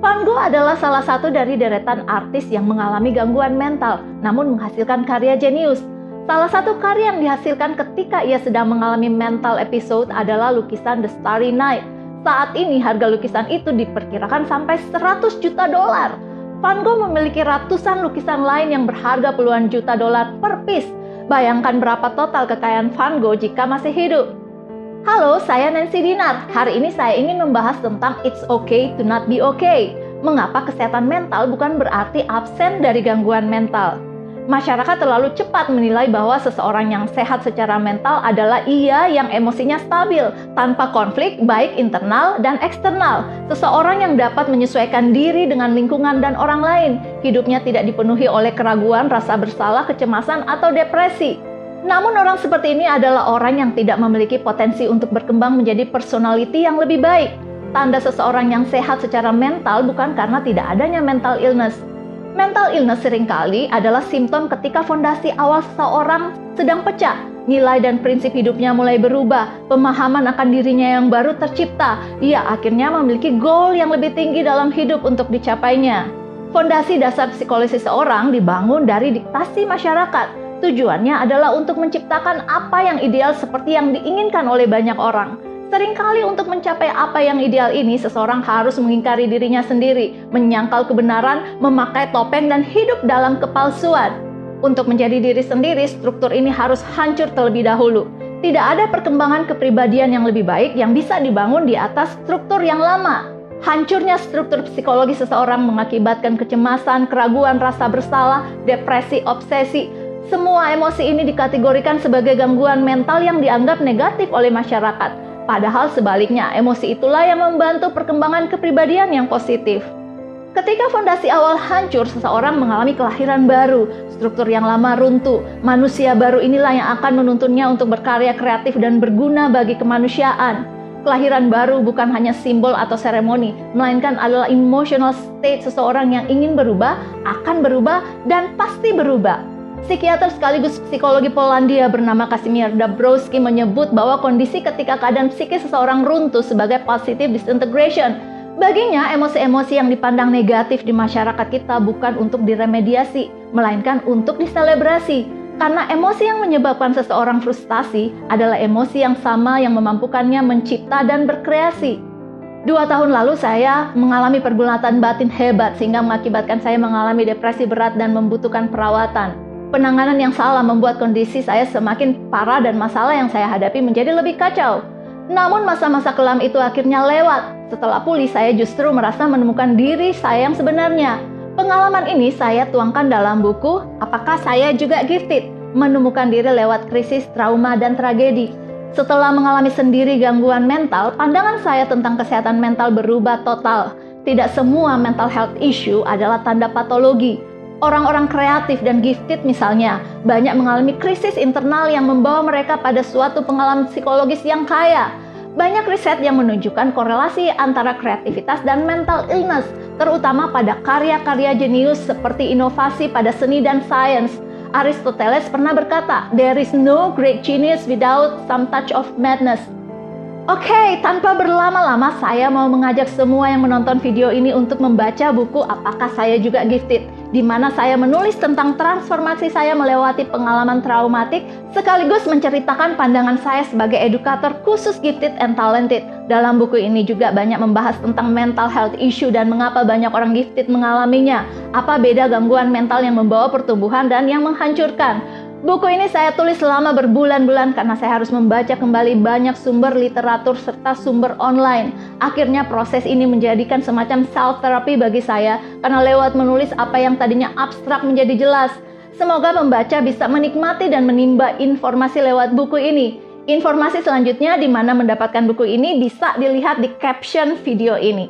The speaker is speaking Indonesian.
Van Gogh adalah salah satu dari deretan artis yang mengalami gangguan mental, namun menghasilkan karya jenius. Salah satu karya yang dihasilkan ketika ia sedang mengalami mental episode adalah lukisan The Starry Night. Saat ini harga lukisan itu diperkirakan sampai 100 juta dolar. Van Gogh memiliki ratusan lukisan lain yang berharga puluhan juta dolar per piece. Bayangkan berapa total kekayaan Van Gogh jika masih hidup. Halo, saya Nancy Dinar. Hari ini saya ingin membahas tentang It's Okay to Not Be Okay. Mengapa kesehatan mental bukan berarti absen dari gangguan mental? Masyarakat terlalu cepat menilai bahwa seseorang yang sehat secara mental adalah ia yang emosinya stabil, tanpa konflik baik internal dan eksternal. Seseorang yang dapat menyesuaikan diri dengan lingkungan dan orang lain. Hidupnya tidak dipenuhi oleh keraguan, rasa bersalah, kecemasan, atau depresi. Namun orang seperti ini adalah orang yang tidak memiliki potensi untuk berkembang menjadi personality yang lebih baik. Tanda seseorang yang sehat secara mental bukan karena tidak adanya mental illness. Mental illness seringkali adalah simptom ketika fondasi awal seseorang sedang pecah. Nilai dan prinsip hidupnya mulai berubah, pemahaman akan dirinya yang baru tercipta. Ia akhirnya memiliki goal yang lebih tinggi dalam hidup untuk dicapainya. Fondasi dasar psikologis seseorang dibangun dari diktasi masyarakat. Tujuannya adalah untuk menciptakan apa yang ideal seperti yang diinginkan oleh banyak orang. Seringkali untuk mencapai apa yang ideal ini, seseorang harus mengingkari dirinya sendiri, menyangkal kebenaran, memakai topeng, dan hidup dalam kepalsuan. Untuk menjadi diri sendiri, struktur ini harus hancur terlebih dahulu. Tidak ada perkembangan kepribadian yang lebih baik yang bisa dibangun di atas struktur yang lama. Hancurnya struktur psikologi seseorang mengakibatkan kecemasan, keraguan, rasa bersalah, depresi, obsesi. Semua emosi ini dikategorikan sebagai gangguan mental yang dianggap negatif oleh masyarakat. Padahal sebaliknya, emosi itulah yang membantu perkembangan kepribadian yang positif. Ketika fondasi awal hancur, seseorang mengalami kelahiran baru, struktur yang lama runtuh. Manusia baru inilah yang akan menuntunnya untuk berkarya kreatif dan berguna bagi kemanusiaan. Kelahiran baru bukan hanya simbol atau seremoni, melainkan adalah emotional state seseorang yang ingin berubah, akan berubah, dan pasti berubah. Psikiater sekaligus psikologi Polandia bernama Kazimierz Dabrowski menyebut bahwa kondisi ketika keadaan psikis seseorang runtuh sebagai positive disintegration. Baginya, emosi-emosi yang dipandang negatif di masyarakat kita bukan untuk diremediasi, melainkan untuk diselebrasi. Karena emosi yang menyebabkan seseorang frustasi adalah emosi yang sama yang memampukannya mencipta dan berkreasi. 2 tahun lalu saya mengalami pergulatan batin hebat sehingga mengakibatkan saya mengalami depresi berat dan membutuhkan perawatan. Penanganan yang salah membuat kondisi saya semakin parah dan masalah yang saya hadapi menjadi lebih kacau. Namun masa-masa kelam itu akhirnya lewat. Setelah pulih, saya justru merasa menemukan diri saya yang sebenarnya. Pengalaman ini saya tuangkan dalam buku Apakah Saya Juga Gifted? Menemukan diri lewat krisis, trauma, dan tragedi. Setelah mengalami sendiri gangguan mental, pandangan saya tentang kesehatan mental berubah total. Tidak semua mental health issue adalah tanda patologi. Orang-orang kreatif dan gifted misalnya, banyak mengalami krisis internal yang membawa mereka pada suatu pengalaman psikologis yang kaya. Banyak riset yang menunjukkan korelasi antara kreativitas dan mental illness, terutama pada karya-karya jenius seperti inovasi pada seni dan sains. Aristoteles pernah berkata, "There is no great genius without some touch of madness." Oke, tanpa berlama-lama saya mau mengajak semua yang menonton video ini untuk membaca buku Apakah Saya Juga Gifted, di mana saya menulis tentang transformasi saya melewati pengalaman traumatik, sekaligus menceritakan pandangan saya sebagai edukator khusus gifted and talented. Dalam buku ini juga banyak membahas tentang mental health issue dan mengapa banyak orang gifted mengalaminya. Apa beda gangguan mental yang membawa pertumbuhan dan yang menghancurkan. Buku ini saya tulis selama berbulan-bulan karena saya harus membaca kembali banyak sumber literatur serta sumber online. Akhirnya proses ini menjadikan semacam self-therapy bagi saya karena lewat menulis apa yang tadinya abstrak menjadi jelas. Semoga pembaca bisa menikmati dan menimba informasi lewat buku ini. Informasi selanjutnya di mana mendapatkan buku ini bisa dilihat di caption video ini.